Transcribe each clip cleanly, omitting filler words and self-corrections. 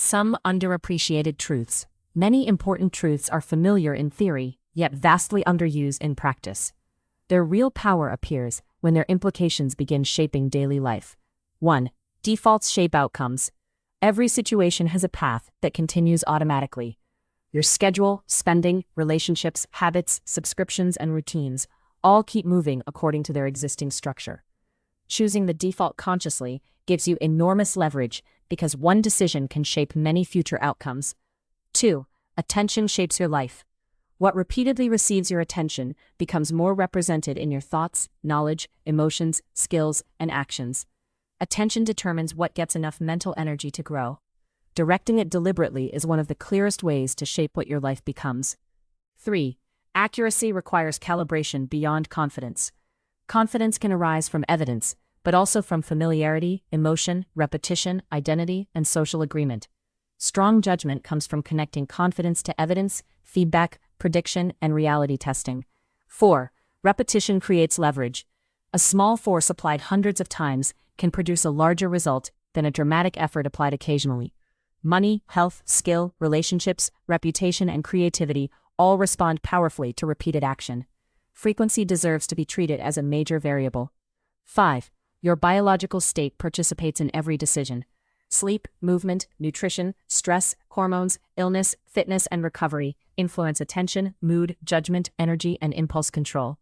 Some underappreciated truths. Many important truths are familiar in theory, yet vastly underused in practice. Their real power appears when their implications begin shaping daily life. 1. Defaults shape outcomes. Every situation has a path that continues automatically. Your schedule, spending, relationships, habits, subscriptions, and routines all keep moving according to their existing structure. Choosing the default consciously gives you enormous leverage because one decision can shape many future outcomes. 2. Attention shapes your life. What repeatedly receives your attention becomes more represented in your thoughts, knowledge, emotions, skills, and actions. Attention determines what gets enough mental energy to grow. Directing it deliberately is one of the clearest ways to shape what your life becomes. 3. Accuracy requires calibration beyond confidence. Confidence can arise from evidence, but also from familiarity, emotion, repetition, identity, and social agreement. Strong judgment comes from connecting confidence to evidence, feedback, prediction, and reality testing. 4. Repetition creates leverage. A small force applied hundreds of times can produce a larger result than a dramatic effort applied occasionally. Money, health, skill, relationships, reputation, and creativity all respond powerfully to repeated action. Frequency deserves to be treated as a major variable. 5. Your biological state participates in every decision. Sleep, movement, nutrition, stress, hormones, illness, fitness, and recovery influence attention, mood, judgment, energy, and impulse control.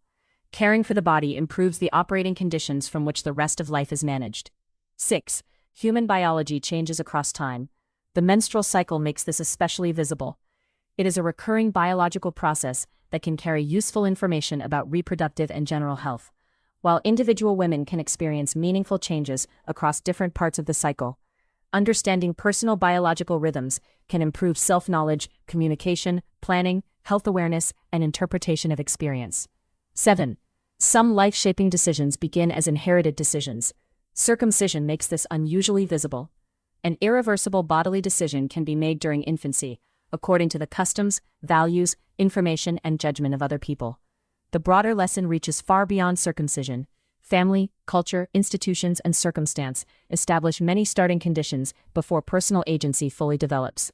Caring for the body improves the operating conditions from which the rest of life is managed. 6. Human biology changes across time. The menstrual cycle makes this especially visible. It is a recurring biological process that can carry useful information about reproductive and general health. While individual women can experience meaningful changes across different parts of the cycle, understanding personal biological rhythms can improve self-knowledge, communication, planning, health awareness, and interpretation of experience. 7. Some life-shaping decisions begin as inherited decisions. Circumcision makes this unusually visible. An irreversible bodily decision can be made during infancy, according to the customs, values, information, and judgment of other people. The broader lesson reaches far beyond circumcision. Family, culture, institutions, and circumstance establish many starting conditions before personal agency fully develops.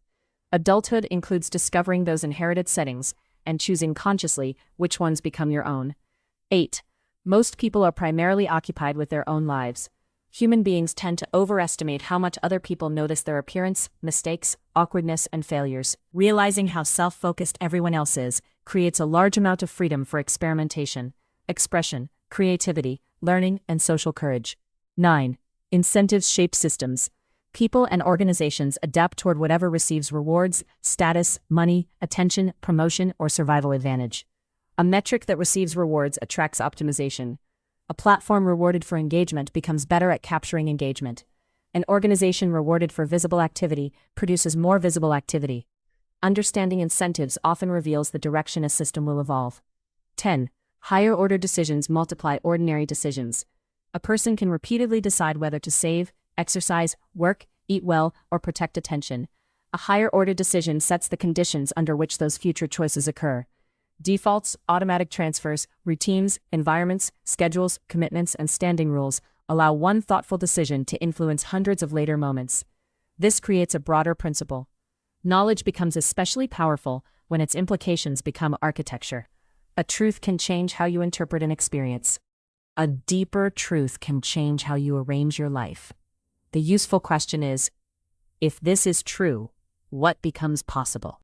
Adulthood includes discovering those inherited settings and choosing consciously which ones become your own. 8. Most people are primarily occupied with their own lives. Human beings tend to overestimate how much other people notice their appearance, mistakes, awkwardness, and failures. Realizing how self-focused everyone else is creates a large amount of freedom for experimentation, expression, creativity, learning, and social courage. 9. Incentives shape systems. People and organizations adapt toward whatever receives rewards, status, money, attention, promotion, or survival advantage. A metric that receives rewards attracts optimization. A platform rewarded for engagement becomes better at capturing engagement. An organization rewarded for visible activity produces more visible activity. Understanding incentives often reveals the direction a system will evolve. 10. Higher-order decisions multiply ordinary decisions. A person can repeatedly decide whether to save, exercise, work, eat well, or protect attention. A higher-order decision sets the conditions under which those future choices occur. Defaults, automatic transfers, routines, environments, schedules, commitments, and standing rules allow one thoughtful decision to influence hundreds of later moments. This creates a broader principle. Knowledge becomes especially powerful when its implications become architecture. A truth can change how you interpret an experience. A deeper truth can change how you arrange your life. The useful question is, if this is true, what becomes possible?